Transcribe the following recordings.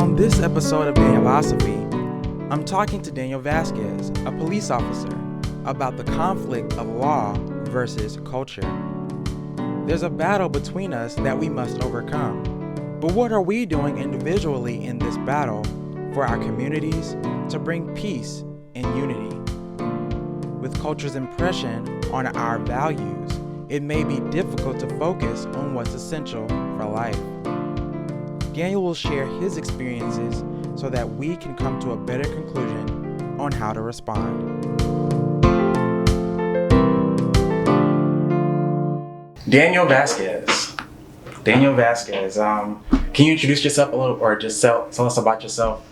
On this episode of Danielosophy, I'm talking to Daniel Vasquez, a police officer, about the conflict of law versus culture. There's a battle between us that we must overcome. But what are we doing individually in this battle for our communities to bring peace and unity? With culture's impression on our values, it may be difficult to focus on what's essential for life. Daniel will share his experiences so that we can come to a better conclusion on how to respond. Daniel Vasquez. Can you introduce yourself a little, or just tell us about yourself?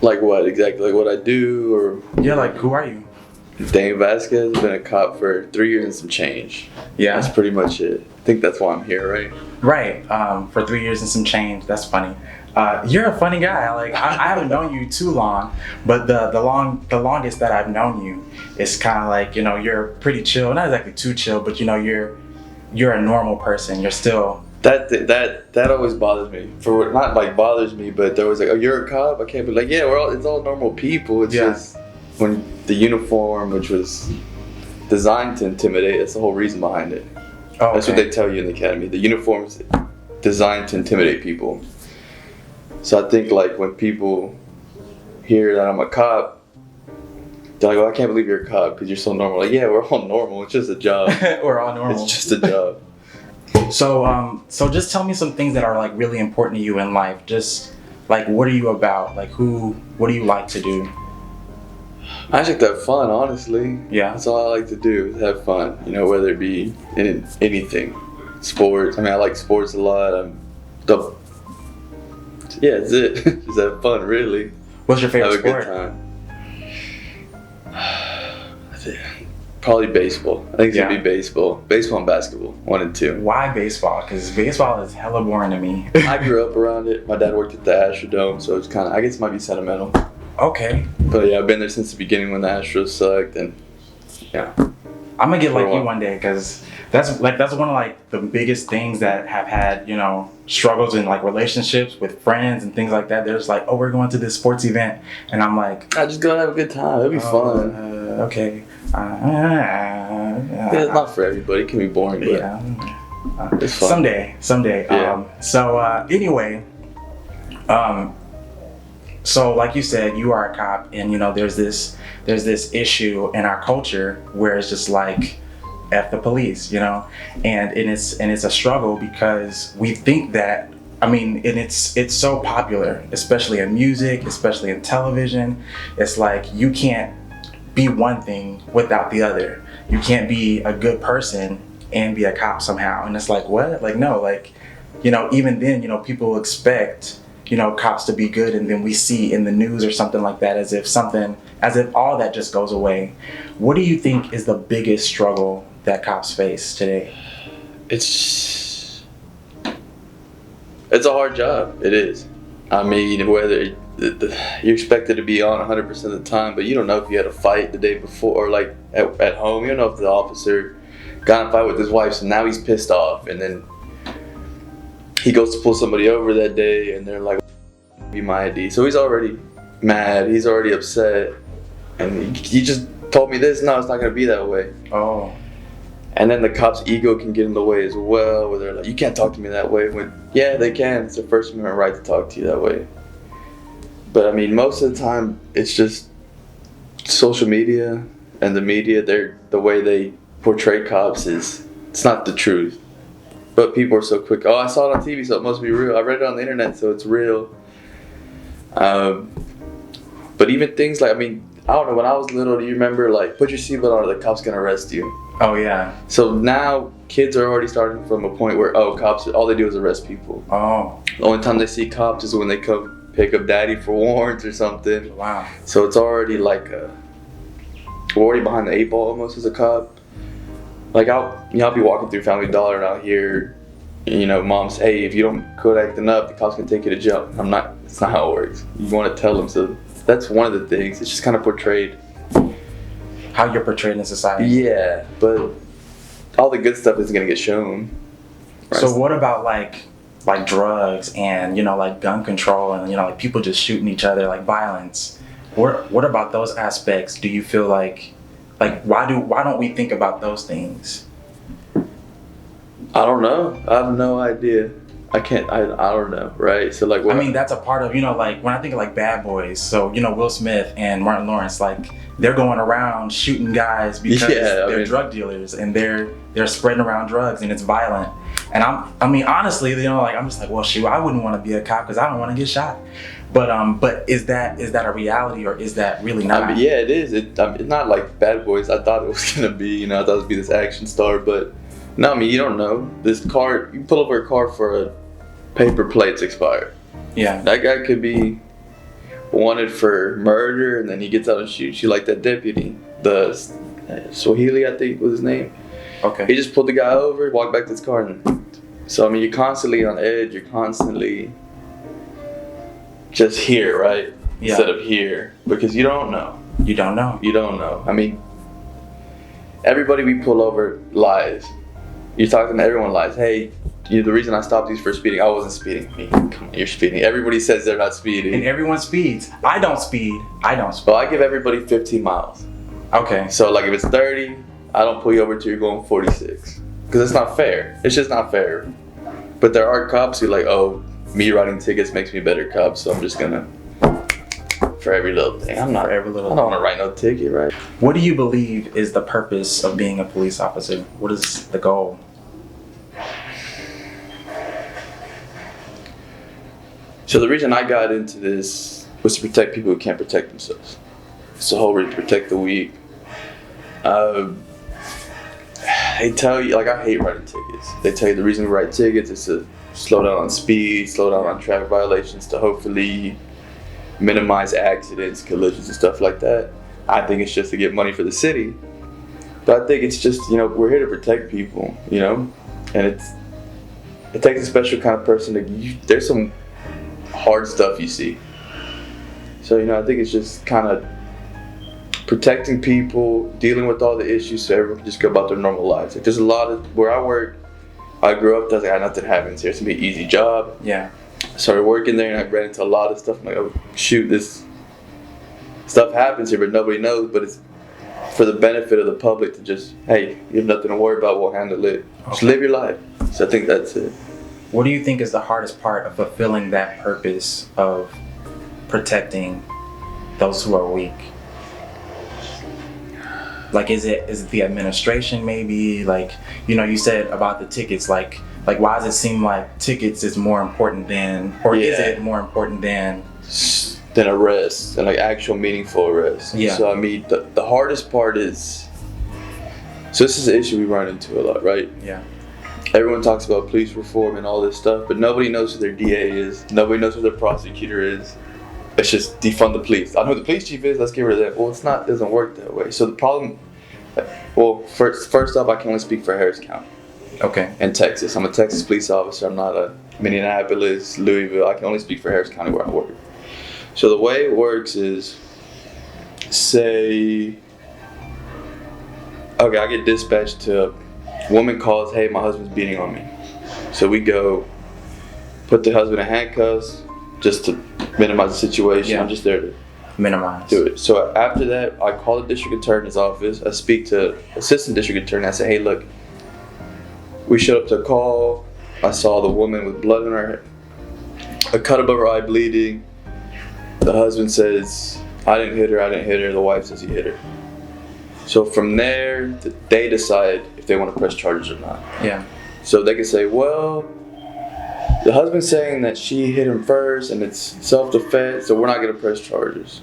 Like what exactly? Like what I do, or Yeah, like who are you? Daniel Vasquez, been a cop for 3 years and some change. Yeah, That's pretty much it. I think that's why I'm here, right? right. For 3 years and some change. That's funny. You're a funny guy. Like I haven't known you too long, but the longest that I've known you is kind of like, you're pretty chill. Not exactly too chill, but you're a normal person. You're still. That always bothers me. Not like bothers me, but they're always like, "Oh, you're a cop." I can't be like, "Yeah, it's all normal people." It's just when the uniform, which was designed to intimidate, that's the whole reason behind it. Oh, that's what they tell you in the academy. The uniform's designed to intimidate people. So I think like when people hear that I'm a cop, they're like, "Oh, I can't believe you're a cop because you're so normal." Like, yeah, we're all normal. It's just a job. We're all normal. It's just a job. So just tell me some things that are like really important to you in life. Just like, what are you about? Like, what do you like to do? I just like to have fun, honestly. Yeah. That's all I like to do, is have fun. Whether it be in anything. Sports. I mean, I like sports a lot. Yeah, that's it. Just have fun, really. What's your favorite sport? Have a good time. Probably baseball. I think it's going to be baseball. Baseball and basketball, 1 and 2. Why baseball? Because baseball is hella boring to me. I grew up around it. My dad worked at the Astrodome, so it's kind of, I guess it might be sentimental. Okay. But yeah, I've been there since the beginning when the Astros sucked, and yeah. I'm gonna get like you one day, because that's one of like the biggest things that have had, struggles in like relationships with friends and things like that. They're just like, "Oh, we're going to this sports event," and I'm like, I just go have a good time. It'll be fun. Okay. Yeah, it's not for everybody. It can be boring, but yeah. It's fun. Someday. Yeah. Anyway, so like you said, you are a cop, and there's this issue in our culture where it's just like, F the police, and it's a struggle because we think that, and it's so popular, especially in music, especially in television. It's like you can't be one thing without the other. You can't be a good person and be a cop somehow. And it's like, what? Like, no, like, even then, people expect, cops to be good, and then we see in the news or something like that as if all that just goes away. What do you think is the biggest struggle that cops face today? It's a hard job. It is. I mean, whether you're expected to be on 100% of the time, but you don't know if you had a fight the day before, or like at home. You don't know if the officer got in a fight with his wife, so now he's pissed off, and then he goes to pull somebody over that day, and they're like, "Be my ID." So he's already mad. He's already upset, and he just told me this. No, it's not gonna be that way. Oh. And then the cop's ego can get in the way as well, where they're like, "You can't talk to me that way." When, yeah, they can. It's their First Amendment right to talk to you that way. But I mean, most of the time, it's just social media and the media. The way they portray cops it's not the truth. But people are so quick. "Oh, I saw it on TV, so it must be real. I read it on the internet, so it's real." But even things like, I don't know, when I was little, do you remember, like, put your seatbelt on or the cop's gonna arrest you? Oh, yeah. So now kids are already starting from a point where, cops, all they do is arrest people. Oh. The only time they see cops is when they come pick up daddy for warrants or something. Wow. So it's already like we're already behind the 8 ball almost as a cop. Like I'll be walking through Family Dollar and I'll hear, moms, "Hey, if you don't quit acting up, the cops can take you to jail." It's not how it works. You want to tell them. So that's one of the things. It's just kind of portrayed. How you're portrayed in society. Yeah, but all the good stuff isn't going to get shown. So what about like like drugs and, you know, like gun control and, you know, like people just shooting each other, like violence. What about those aspects? Do you feel like why don't we think about those things? I don't know. I have no idea. I don't know, right? So like, I mean, that's a part of, you know, like when I think of like Bad Boys, so, you know, Will Smith and Martin Lawrence, like they're going around shooting guys because they're drug dealers and they're spreading around drugs and it's violent. And I mean, honestly, you know, like I'm just like, well, shoot, I wouldn't want to be a cop because I don't want to get shot. But is that a reality or is that really not? I mean, yeah, it is. It's not like Bad Boys. I thought it was gonna be, you know, I thought it would be this action star, but no, I mean, you don't know. This car, you pull over a car for a paper plate's expired. Yeah. That guy could be wanted for murder, and then he gets out and shoots you like that deputy. The Swahili, I think was his name. Okay. He just pulled the guy over, walked back to his car, and so I mean, you're constantly on edge. You're constantly just here, right? Yeah. Instead of here, because you don't know. You don't know. You don't know. I mean, everybody we pull over lies. You're talking to everyone lies. Hey, the reason I stopped you for speeding, I wasn't speeding. I mean, come on, you're speeding. Everybody says they're not speeding. And everyone speeds. I don't speed. Well, I give everybody 15 miles. Okay. So like if it's 30, I don't pull you over till you're going 46. Because it's not fair. It's just not fair. But there are cops who like, oh, me writing tickets makes me a better cop, so I'm just gonna, for every little thing. I don't want to write no ticket, right? What do you believe is the purpose of being a police officer? What is the goal? So the reason I got into this was to protect people who can't protect themselves. It's the whole reason to protect the weak. They tell you, like, I hate writing tickets. They tell you the reason we write tickets is to slow down on speed, slow down on traffic violations, to hopefully minimize accidents, collisions, and stuff like that. I think it's just to get money for the city. But I think it's just, you know, we're here to protect people, you know? And it takes a special kind of person there's some hard stuff you see. So, you know, I think it's just kind of protecting people, dealing with all the issues so everyone can just go about their normal lives. Like, there's a lot of, where I work, I grew up, I had nothing happens here. It's gonna be an easy job. Yeah. I started working there and I ran into a lot of stuff. I'm like, oh, shoot, this stuff happens here, but nobody knows. But it's for the benefit of the public to just, hey, you have nothing to worry about, we'll handle it. Okay. Just live your life. So I think that's it. What do you think is the hardest part of fulfilling that purpose of protecting those who are weak? Like, is it the administration maybe? Like, you know, you said about the tickets, like why does it seem like tickets is more important than, or is it more important than arrest and like actual meaningful arrest? Yeah. So I mean, the hardest part is, so this is an issue we run into a lot, right? Yeah. Everyone talks about police reform and all this stuff, but nobody knows who their DA is. Nobody knows who their prosecutor is. Let's just defund the police. I know who the police chief is, let's get rid of that. Well, it doesn't work that way. So the problem, well, first off, I can only speak for Harris County. Okay. In Texas. I'm a Texas police officer. I'm not a Minneapolis, Louisville. I can only speak for Harris County where I work. So the way it works is, say, okay, I get dispatched to a woman calls, hey, my husband's beating on me. So we go put the husband in handcuffs just to minimize the situation. Yeah. I'm just there to minimize. Do it. So after that, I call the district attorney's office. I speak to assistant district attorney. I say, hey, look, we showed up to a call. I saw the woman with blood in her, a cut above her eye bleeding. The husband says, I didn't hit her. The wife says he hit her. So from there, they decide if they want to press charges or not. Yeah. So they can say, well, the husband's saying that she hit him first and it's self-defense, so we're not going to press charges.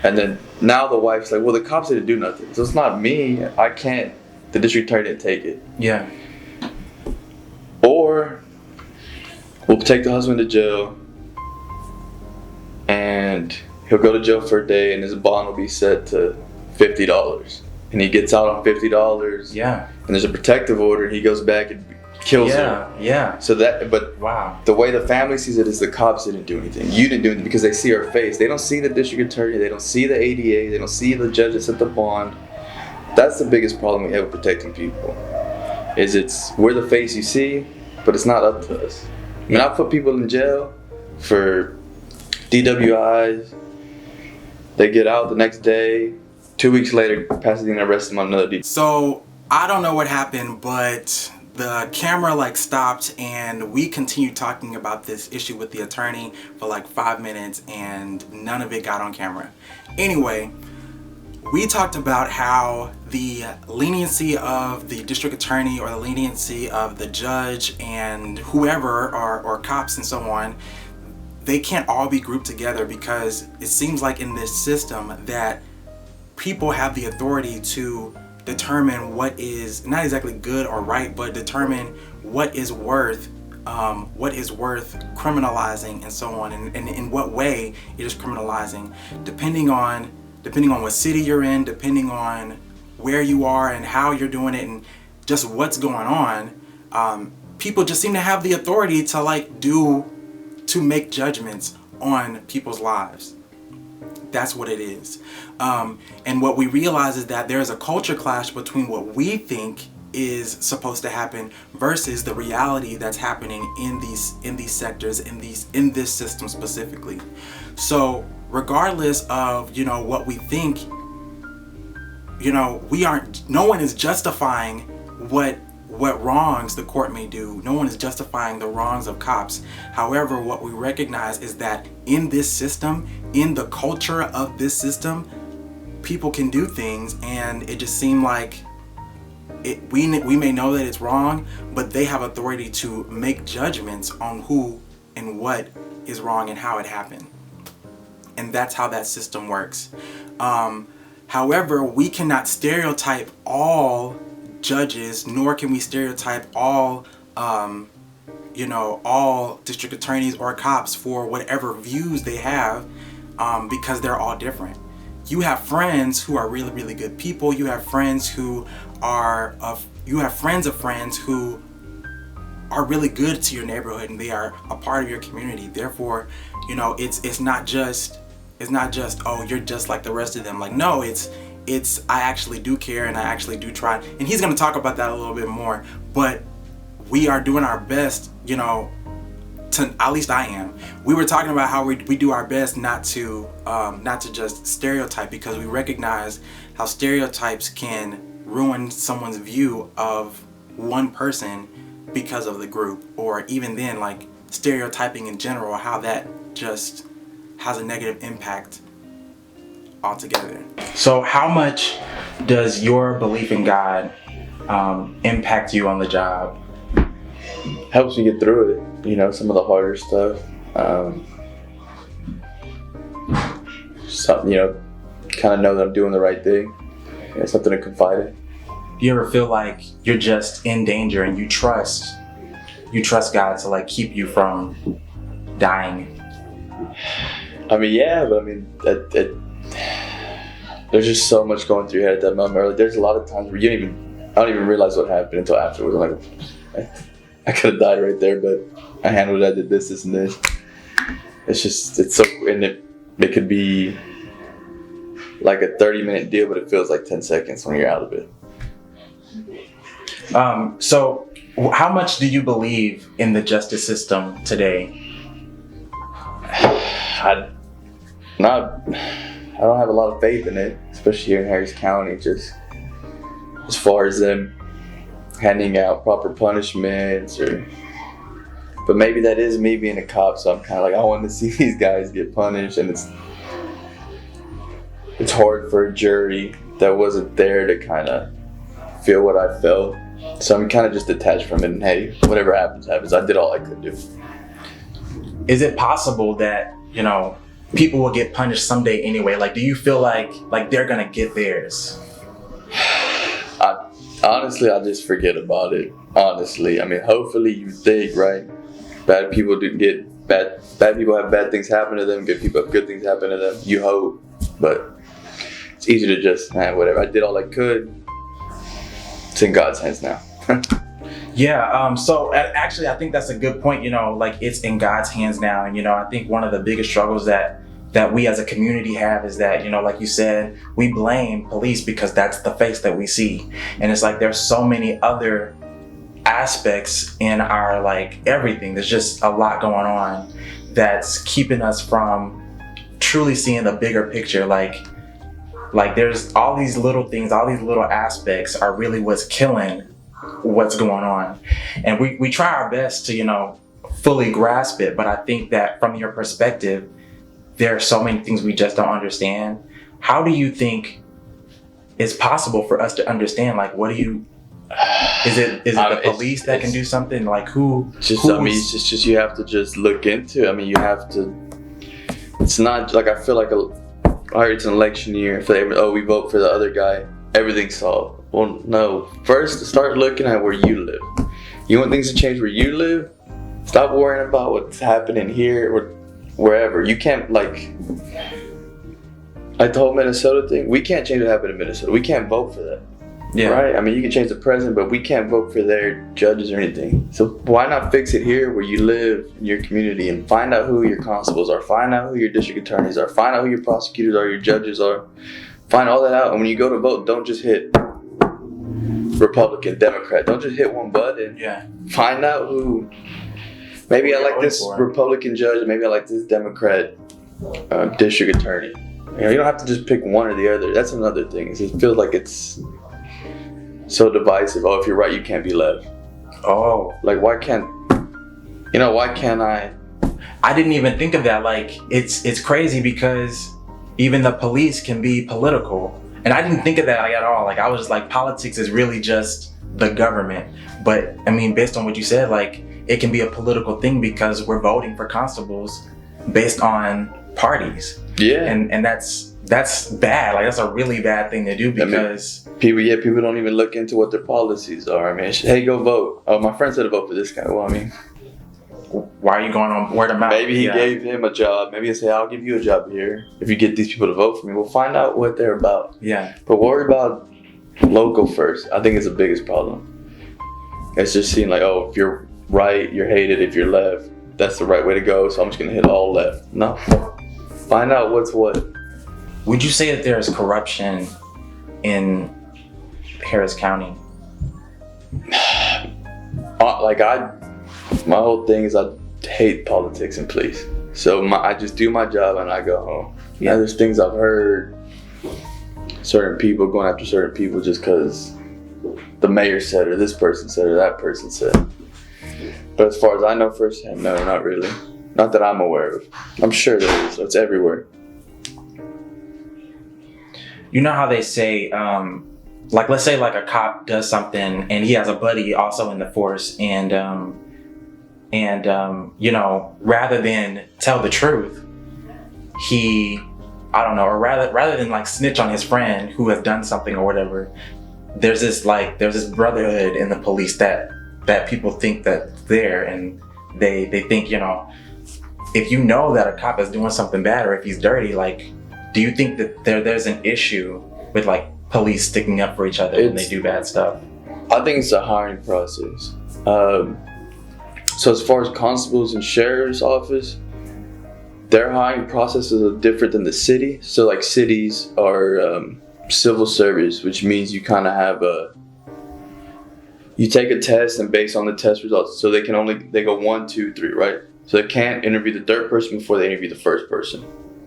And then now the wife's like, well, the cops didn't do nothing. So it's not me. I can't. The district attorney didn't take it. Yeah. Or we'll take the husband to jail and he'll go to jail for a day and his bond will be set to $50. And he gets out on $50. Yeah. And there's a protective order and he goes back and kills her. Yeah. So that, but wow. The way the family sees it is the cops didn't do anything. You didn't do anything because they see her face. They don't see the district attorney. They don't see the ADA. They don't see the judge that set the bond. That's the biggest problem we have with protecting people. We're the face you see, but it's not up to us. I mean, I put people in jail for DWIs. They get out the next day. 2 weeks later, Pasadena arrests them on another DWI. So I don't know what happened, but the camera like stopped and we continued talking about this issue with the attorney for like 5 minutes and none of it got on camera. Anyway, we talked about how the leniency of the district attorney or the leniency of the judge and whoever or cops and so on, they can't all be grouped together because it seems like in this system that people have the authority to determine what is not exactly good or right, but determine what is worth criminalizing and so on, and in what way it is criminalizing, depending on what city you're in, depending on where you are and how you're doing it and just what's going on. People just seem to have the authority to make judgments on people's lives. That's what it is. And what we realize is that there's a culture clash between what we think is supposed to happen versus the reality that's happening in these sectors, in this system specifically. So regardless of, what we think, no one is justifying what wrongs the court may do. No one is justifying the wrongs of cops. However, what we recognize is that in this system, in the culture of this system, people can do things, and it just seemed like we may know that it's wrong, but they have authority to make judgments on who and what is wrong and how it happened. And that's how that system works. However, we cannot stereotype all judges, nor can we stereotype all district attorneys or cops for whatever views they have, because they're all different. You have friends who are really, really good people. You have friends who you have friends of friends who are really good to your neighborhood and they are a part of your community. Therefore, it's not just oh, you're just like the rest of them. Like, no, it's I actually do care and I actually do try. And he's going to talk about that a little bit more, but we are doing our best, at least I am. We were talking about how we do our best not to just stereotype, because we recognize how stereotypes can ruin someone's view of one person because of the group, or even then, like stereotyping in general, how that just has a negative impact altogether. So how much does your belief in God impact you on the job? Helps me get through it, some of the harder stuff. Kind of know that I'm doing the right thing. Something to confide in. Do you ever feel like you're just in danger and you trust God to like keep you from dying? I mean, yeah, but there's just so much going through your head at that moment. Like, there's a lot of times where I don't even realize what happened until afterwards. I'm like, I could have died right there, but I handled it. I did this, and this. It's so, and it could be like a 30-minute deal, but it feels like 10 seconds when you're out of it. So how much do you believe in the justice system today? I don't have a lot of faith in it, especially here in Harris County, just as far as them handing out proper punishments, but maybe that is me being a cop, so I'm kind of like, I want to see these guys get punished, and it's hard for a jury that wasn't there to kind of feel what I felt, so I'm kind of just detached from it, and hey, whatever happens, happens. I did all I could do. Is it possible that, people will get punished someday anyway? Like, do you feel like they're gonna get theirs? Honestly, I just forget about it. Honestly, I mean, hopefully you think, right? Bad people have bad things happen to them. Good people have good things happen to them. You hope, but it's easy to just, whatever. I did all I could. It's in God's hands now. Yeah, so actually I think that's a good point, like it's in God's hands now. And, I think one of the biggest struggles that we as a community have is that, like you said, we blame police because that's the face that we see. And it's like there's so many other aspects in our like everything. There's just a lot going on that's keeping us from truly seeing the bigger picture. Like there's all these little things, all these little aspects are really what's killing what's going on. And we try our best to, you know, fully grasp it, but I think that from your perspective, there are so many things we just don't understand. How do you think it's possible for us to understand? Like, what do you, is it the police that can do something? Like who? It's just you have to just look into it. I mean, you have to, it's not like, I feel like it's an election year. If we vote for the other guy, everything's solved. Well, no. First, start looking at where you live. You want things to change where you live? Stop worrying about what's happening here or wherever. You can't, like, the whole Minnesota thing, we can't change what happened in Minnesota. We can't vote for that. Yeah. Right? I mean, you can change the president, but we can't vote for their judges or anything. So why not fix it here where you live in your community and find out who your constables are, find out who your district attorneys are, find out who your prosecutors are, your judges are. Find all that out. And when you go to vote, don't just hit Republican, Democrat. Don't just hit one button. Yeah. Find out who. Maybe I like this Republican judge. Maybe I like this Democrat district attorney. You know, you don't have to just pick one or the other. That's another thing. It feels like it's so divisive. Oh, if you're right, you can't be left. Oh. Like, why can't I? I didn't even think of that. Like, it's crazy because even the police can be political. And I didn't think of that like, at all. Like, I was just like, politics is really just the government. But I mean, based on what you said, like, it can be a political thing because we're voting for constables based on parties. Yeah. And that's bad. Like, that's a really bad thing to do because people don't even look into what their policies are. I mean, hey, go vote. Oh, my friend said to vote for this guy. Well, I mean, why are you going on word of mouth? Maybe he gave him a job. Maybe he said, I'll give you a job here if you get these people to vote for me. We'll find out what they're about. Yeah. But worry about local first. I think it's the biggest problem. It's just seeing like, oh, if you're right, you're hated. If you're left, that's the right way to go. So I'm just going to hit all left. No. Find out what's what. Would you say that there is corruption in Harris County? My whole thing is I hate politics and police. So I just do my job and I go home. Yeah, there's things I've heard, certain people going after certain people just because the mayor said or this person said or that person said. But as far as I know firsthand, no, not really. Not that I'm aware of. I'm sure there is. It's everywhere. You know how they say, like, let's say like a cop does something and he has a buddy also in the force and you know, rather than tell the truth, or rather than like snitch on his friend who has done something or whatever, there's this brotherhood in the police that people think that's there, and they think, you know, if you know that a cop is doing something bad or if he's dirty, like, do you think that there's an issue with like police sticking up for each other when they do bad stuff? I think it's a hiring process. So as far as constables and sheriff's office, their hiring processes are different than the city. So like cities are civil service, which means you kind of have you take a test and based on the test results, so they go 1, 2, 3, right? So they can't interview the third person before they interview the first person.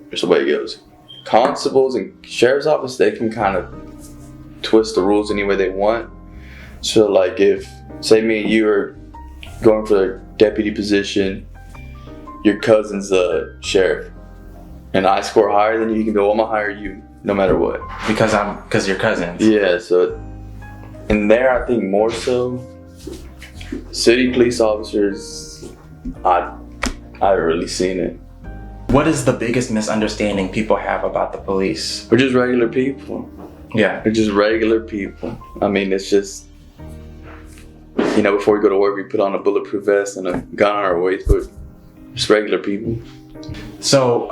That's the way it goes. Constables and sheriff's office, they can kind of twist the rules any way they want. So like if, say me and you are going for a deputy position, your cousin's the sheriff, and I score higher than you can go, I'm gonna hire you no matter what. Because you're cousins. Yeah, so in there I think more so, city police officers, I haven't really seen it. What is the biggest misunderstanding people have about the police? We're just regular people. Yeah. We're just regular people. I mean, it's just, you know, before we go to work, we put on a bulletproof vest and a gun on our waist, but just regular people. So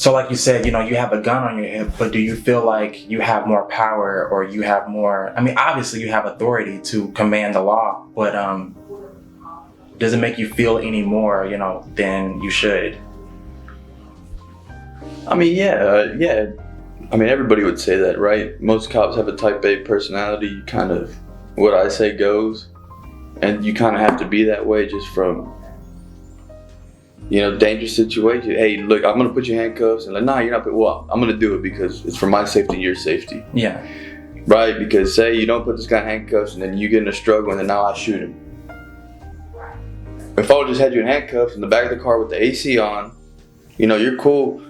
like you said, you know, you have a gun on your hip, but do you feel like you have more power or you have more, I mean, obviously you have authority to command the law, but does it make you feel any more, you know, than you should? I mean, yeah. I mean, everybody would say that, right? Most cops have a type A personality. Kind of what I say goes. and you kind of have to be that way just from, dangerous situation. Hey, look, I'm gonna put you in handcuffs, and like, nah, you're not. Well, I'm gonna do it because it's for my safety and your safety. Yeah. Right? Because say you don't put this guy in handcuffs, and then you get in a struggle, and then now I shoot him. If I would just had you in handcuffs in the back of the car with the AC on, you're cool.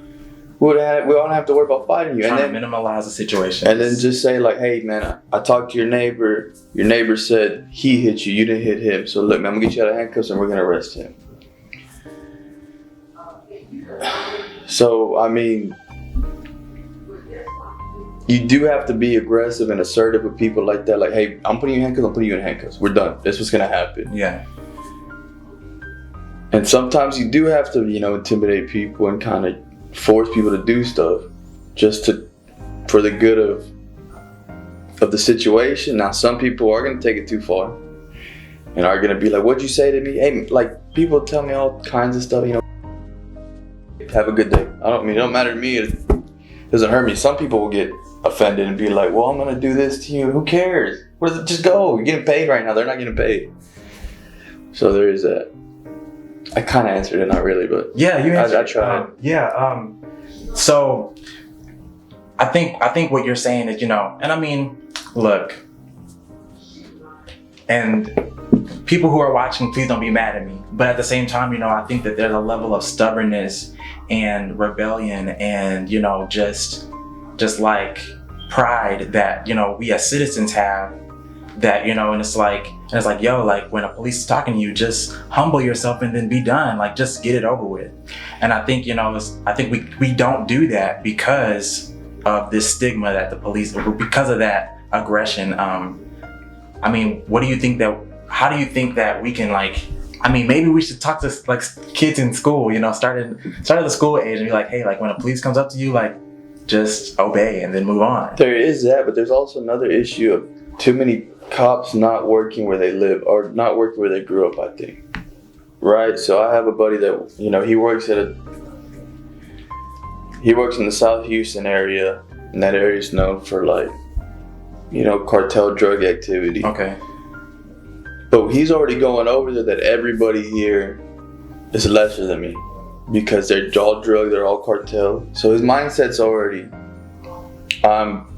We don't have to worry about fighting you. Trying to minimize the situation. And then just say like, hey man, I talked to your neighbor. Your neighbor said he hit you. You didn't hit him. So look, man, I'm gonna get you out of handcuffs and we're gonna arrest him. So I mean, you do have to be aggressive and assertive with people like that. Like, hey, I'm putting you in handcuffs. I'm putting you in handcuffs. We're done. That's what's gonna happen. Yeah. And sometimes you do have to, intimidate people and kind of force people to do stuff just for the good of the situation. Now, some people are going to take it too far and are going to be like, what'd you say to me? Hey, like, people tell me all kinds of stuff, have a good day. It don't matter to me. It doesn't hurt me. Some people will get offended and be like, well, I'm going to do this to you. Who cares? What does it? Just go. You're getting paid right now. They're not getting paid. So there is that. I kind of answered it, not really, but yeah, you answered. I tried. So I think what you're saying is, and I mean, look, and people who are watching, please don't be mad at me. But at the same time, I think that there's a level of stubbornness and rebellion and, just like pride that, we as citizens have. That and it's like yo, like when a police is talking to you, just humble yourself and then be done, like just get it over with. And I think I think we don't do that because of this stigma that the police, because of that aggression. I mean, how do you think that we can maybe we should talk to like kids in school, start at the school age and be like, hey, like when a police comes up to you, like just obey and then move on. There is that, but there's also another issue of too many cops not working where they live or not working where they grew up, I think. Right? So I have a buddy that, he works in the South Houston area, and that area is known for cartel drug activity. Okay. But he's already going over there that everybody here is lesser than me because they're all drug, they're all cartel. So his mindset's already, I'm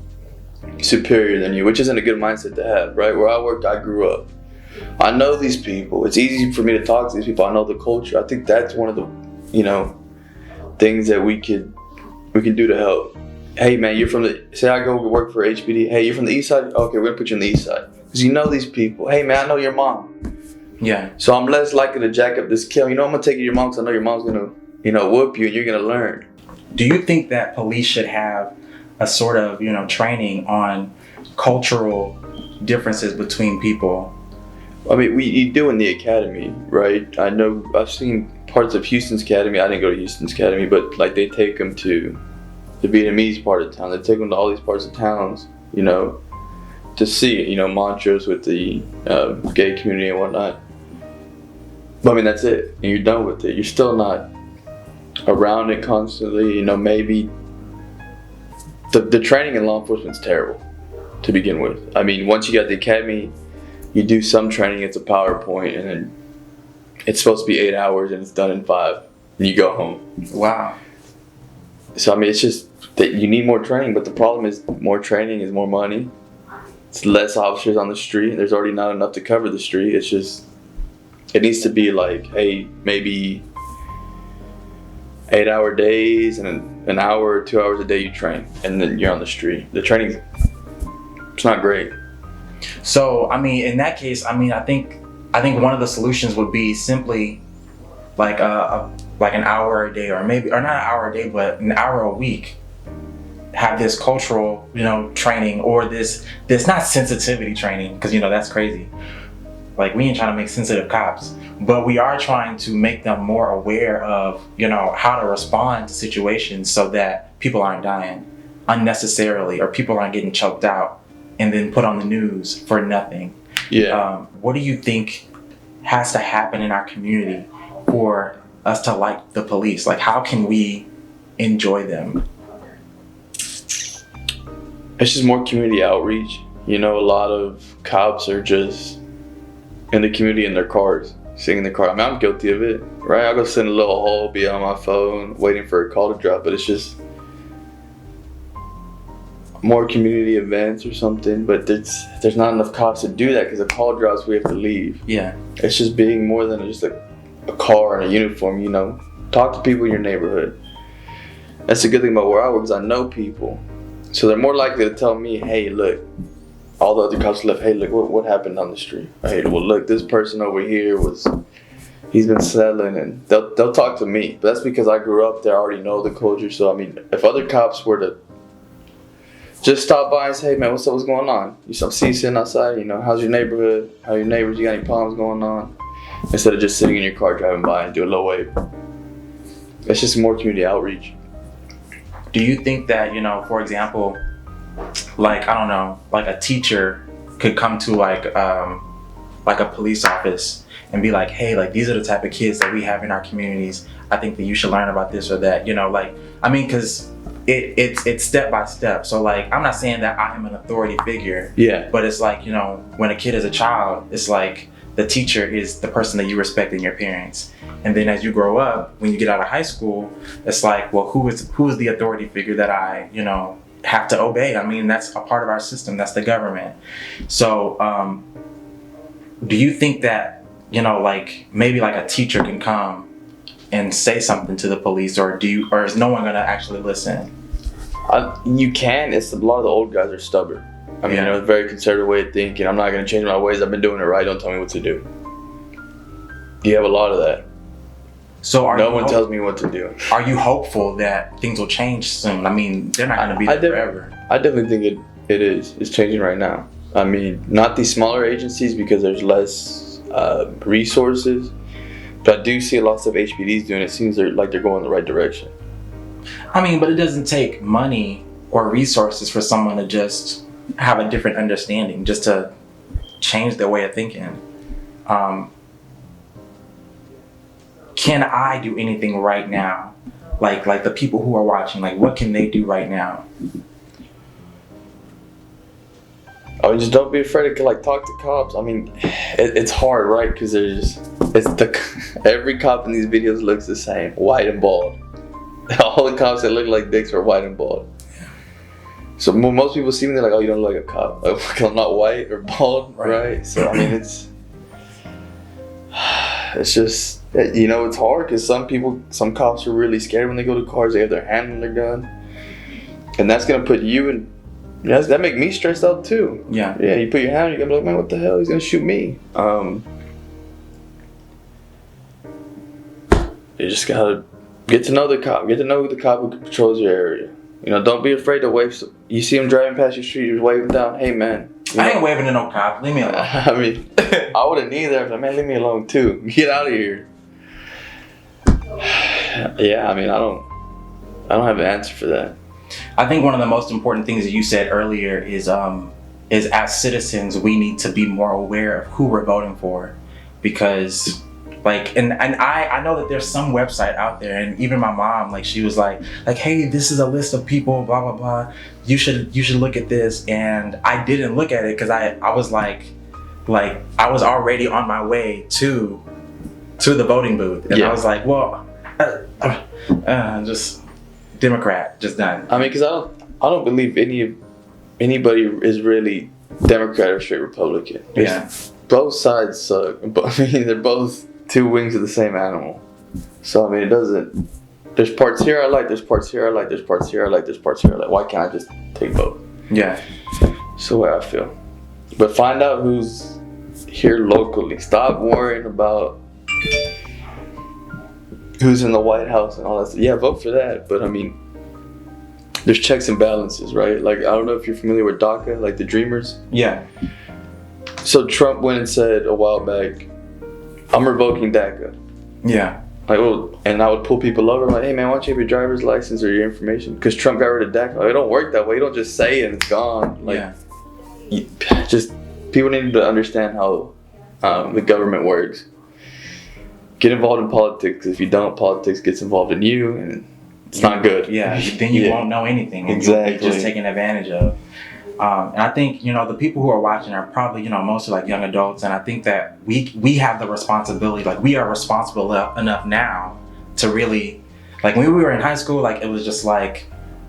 superior than you, which isn't a good mindset to have, right? Where I worked, I grew up. I know these people. It's easy for me to talk to these people. I know the culture. I think that's one of the, things that we can do to help. Hey man, you're from say I go work for HPD. Hey, you're from the east side? Okay, we're gonna put you on the east side. Because these people. Hey man, I know your mom. Yeah. So I'm less likely to jack up this kill. I'm gonna take you to your mom because I know your mom's gonna, whoop you and you're gonna learn. Do you think that police should have a sort of, training on cultural differences between people? I mean, you do in the academy, right? I know I've seen parts of Houston's academy. I didn't go to Houston's academy, but like they take them to the Vietnamese part of town. They take them to all these parts of towns, to see it, mantras with the gay community and whatnot. But I mean, that's it. And you're done with it. You're still not around it constantly. Maybe the training in law enforcement is terrible to begin with. I mean, once you got the academy, you do some training, it's a PowerPoint, and then it's supposed to be 8 hours and it's done in 5, and you go home. Wow. So, I mean, it's just that you need more training, but the problem is more training is more money. It's less officers on the street. There's already not enough to cover the street. It's just, it needs to be like, hey, maybe 8-hour days and an hour or 2 hours a day you train, and then you're on the street. The training, it's not great. So, I mean, in that case, I think one of the solutions would be simply like an hour a day, or not an hour a day, but an hour a week. Have this cultural, training, or this not sensitivity training, because that's crazy. Like, we ain't trying to make sensitive cops, but we are trying to make them more aware of, how to respond to situations so that people aren't dying unnecessarily, or people aren't getting choked out and then put on the news for nothing. Yeah. What do you think has to happen in our community for us to like the police? Like, how can we enjoy them? It's just more community outreach. A lot of cops are just in the community in their cars, sitting in the car. I mean, I'm guilty of it, right? I'll go sit in a little hole, be on my phone, waiting for a call to drop, but it's just more community events or something, but there's not enough cops to do that because the call drops, we have to leave. Yeah. It's just being more than just a car and a uniform, you know. Talk to people in your neighborhood. That's the good thing about where I work, because I know people. So they're more likely to tell me, hey, look, all the other cops left, hey, look, what happened on the street? Hey, well, look, this person over here he's been selling, and they'll talk to me. But that's because I grew up there, I already know the culture. So, I mean, if other cops were to just stop by and say, hey, man, what's going on? You see you sitting outside, you know, how's your neighborhood? How are your neighbors? You got any problems going on? Instead of just sitting in your car driving by and do a low wave. It's just more community outreach. Do you think that, you know, for example, like, I don't know, like a teacher could come to like a police office and be like, hey, like, these are the type of kids that we have in our communities. I think that you should learn about this or that, you know, like, I mean, because it's step by step. So like, I'm not saying that I am an authority figure. Yeah. But it's like, you know, when a kid is a child, it's like the teacher is the person that you respect in your parents. And then as you grow up, when you get out of high school, it's like, well, who is the authority figure that I, you know, have to obey? I mean, that's a part of our system. That's the government. So do you think that, you know, like maybe like a teacher can come and say something to the police, or is no one gonna actually listen? You can. It's a lot of the old guys are stubborn. I mean, Yeah. you know, a very conservative way of thinking. I'm not gonna change my ways. I've been doing it right. Don't tell me what to do. You have a lot of that. So no one tells me what to do. Are you hopeful that things will change soon? I mean, they're not gonna be there forever. I definitely think it is. It's changing right now. I mean, not these smaller agencies because there's less resources. But I do see a lot of stuff HPD's doing. It seems like they're going in the right direction. I mean, but it doesn't take money or resources for someone to just have a different understanding, just to change their way of thinking. Can I do anything right now? Like the people who are watching, like what can they do right now? I mean, just don't be afraid to like talk to cops. I mean, it's hard, right? Because every cop in these videos looks the same, white and bald. All the cops that look like dicks are white and bald. So most people see me, they're like, "Oh, you don't look like a cop. Like, I'm not white or bald, right?" So I mean, it's just, you know, it's hard because some cops are really scared when they go to cars. They have their hand on their gun, and that's gonna put you in. Yeah, that make me stressed out too. Yeah. Yeah, you put your hand, you're gonna be like, man, what the hell? He's gonna shoot me. You just gotta get to know the cop. Get to know the cop who patrols your area. You know, don't be afraid to wave. You see him driving past your street, you just wave him down. Hey, man. I ain't waving to no cop. Leave me alone. I mean, I wouldn't either. But man, leave me alone too. Get out of here. Yeah, I mean, I don't have an answer for that. I think one of the most important things that you said earlier is as citizens, we need to be more aware of who we're voting for, because like, and I know that there's some website out there, and even my mom, like, she was like, hey, this is a list of people, blah, blah, blah. You should look at this. And I didn't look at it because I was like I was already on my way to the voting booth. And yeah. I was like, well, just Democrat, just done. I mean, because I don't believe anybody is really Democrat or straight Republican. Yeah. Both sides suck. I mean, they're both two wings of the same animal. So I mean, it doesn't. There's parts here I like. There's parts here I like. There's parts here I like. There's parts here I like. Why can't I just take both? Yeah. That's the way I feel. But find out who's here locally. Stop worrying about who's in the White House and all that stuff. Yeah, vote for that. But I mean, there's checks and balances, right? Like, I don't know if you're familiar with DACA, like the Dreamers. Yeah. So Trump went and said a while back, I'm revoking DACA. Yeah. Like, well, and I would pull people over. I'm like, hey man, why don't you have your driver's license or your information? Because Trump got rid of DACA. Like, it don't work that way. You don't just say it and it's gone. Like, yeah. Just people need to understand how the government works. Get involved in politics. If you don't, politics gets involved in you, and it's not good. Yeah, then you won't know anything. And exactly. you're just taken advantage of. And I think, the people who are watching are probably, mostly like young adults. And I think that we have the responsibility, like we are responsible enough now to really, like when we were in high school, like it was just like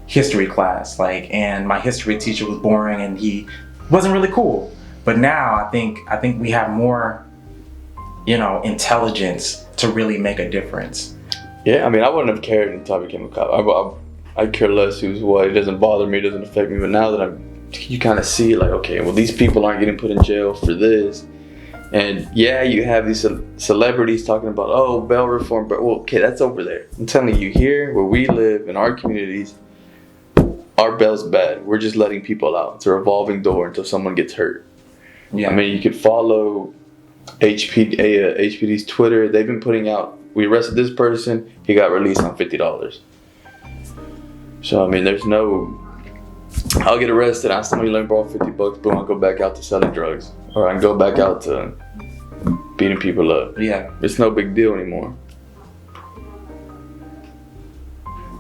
history class, like, and my history teacher was boring and he wasn't really cool. But now I think we have more, intelligence to really make a difference. Yeah, I mean, I wouldn't have cared until I became a cop. I care less who's what. It doesn't bother me. It doesn't affect me. But now that you kind of see, like, okay, well, these people aren't getting put in jail for this. And yeah, you have these celebrities talking about, oh, bail reform. But, well, okay, that's over there. I'm telling you, here where we live in our communities, our bail's bad. We're just letting people out. It's a revolving door until someone gets hurt. Yeah. I mean, you could follow HPD's Twitter. They've been putting out, we arrested this person, he got released on $50. So, I mean, there's no, I'll get arrested, I still let me borrow $50, boom, I'll go back out to selling drugs. Or I can go back out to beating people up. Yeah. It's no big deal anymore.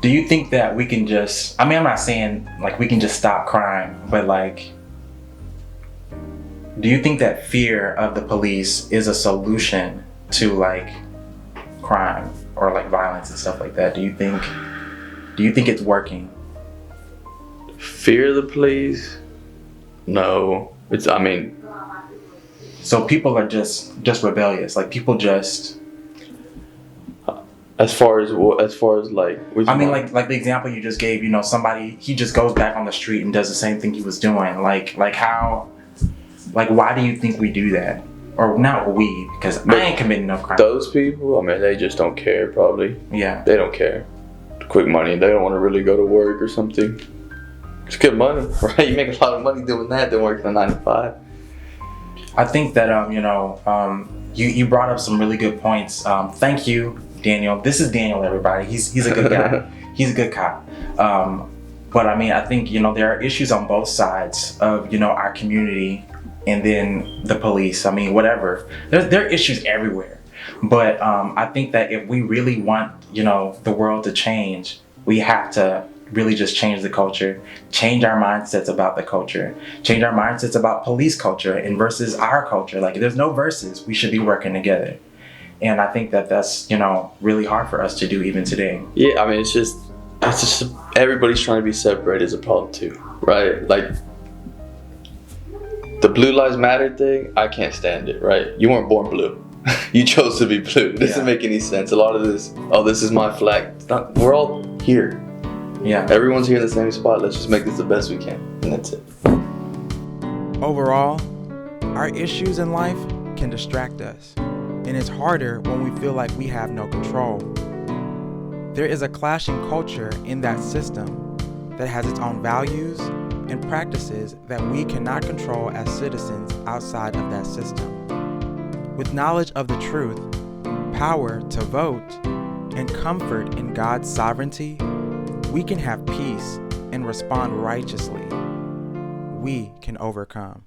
Do you think that we can just, I'm not saying like we can just stop crime, but like, do you think that fear of the police is a solution to like crime or like violence and stuff like that? Do you think it's working? Fear of the police? No. So people are just rebellious. Like people just. As far as like. Like the example you just gave. Somebody, he just goes back on the street and does the same thing he was doing. Like how. Like why do you think we do that? Or not we, because I ain't committing no crime. Those people, they just don't care probably. Yeah. They don't care. Quick money. They don't want to really go to work or something. It's good money, right? You make a lot of money doing that than working a 9 to 5. I think that you brought up some really good points. Thank you, Daniel. This is Daniel, everybody. He's a good guy. He's a good cop. But I think there are issues on both sides of our community and then the police. Whatever. There are issues everywhere. But I think that if we really want the world to change, we have to really just change the culture, change our mindsets about the culture, change our mindsets about police culture and versus our culture. Like there's no versus, we should be working together. And I think that that's, really hard for us to do even today. Yeah, it's just everybody's trying to be separate is a problem too, right? Like the Blue Lives Matter thing, I can't stand it, right? You weren't born blue. You chose to be blue. It doesn't make any sense. A lot of this, this is my flag. We're all here. Yeah. Everyone's here in the same spot. Let's just make this the best we can. And that's it. Overall, our issues in life can distract us. And it's harder when we feel like we have no control. There is a clashing culture in that system that has its own values and practices that we cannot control as citizens outside of that system. With knowledge of the truth, power to vote, and comfort in God's sovereignty, we can have peace and respond righteously. We can overcome.